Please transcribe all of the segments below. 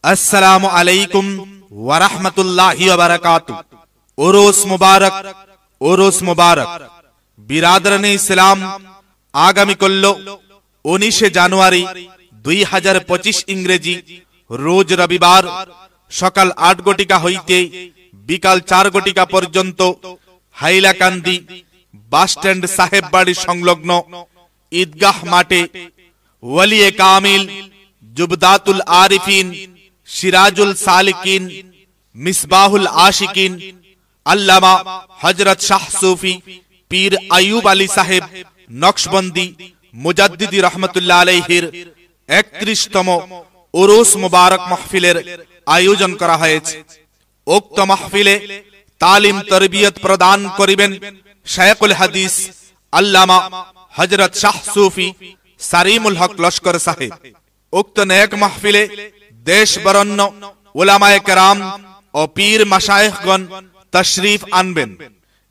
अस्सलामु अलैकुम व रहमतुल्लाहि व बारकातुहू। उरुस मुबारक, उरुस मुबारक। बिरादराने इस्लाम, आगामी कल 19 জানুয়ারি 2025 इंग्रेजी रोज रविवार सकाल 8 घटिका हईते बिकाल 4 घटिका पर्यन्त हाइलाकान्दी बास स्टैंड साहेब बाड़ी संलग्न ईदगाह माठे वलिये कामिल जुबदातुल आरिफिन सिराजुल सालिकिन मिसबाहुल आशिकिन अल्लामा हजरत शाह सूफी पीर आयूब अली साहेब नक्शबंदी मुजद्दिदी रहमतुल्लाह अलैहिर 31तम उरुस मुबारक महफिलेर आयोजन करा हयेछे। उक्त महफिले तालिम तरबियत प्रदान करिबेन शायखुल हदीस अल्लामा हजरत शाह सूफी सारीमुल हक लश्कर साहेब। उक्त नेक महफिले देश बरण्य उलामाए केराम और पीर माशाइखगण तशरीफ आनबेन।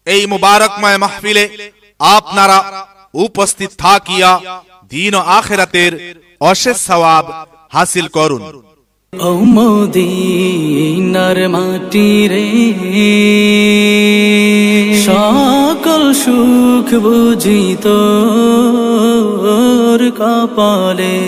এই মুবারকময় মাহফিলে আপনারা উপস্থিত থাকিয়া দ্বীন ও আখিরাতের অশেষ সওয়াব হাসিল করুন। ও মদিনার মাটি রে, সকল সুখ বুঝি তোর কপালে।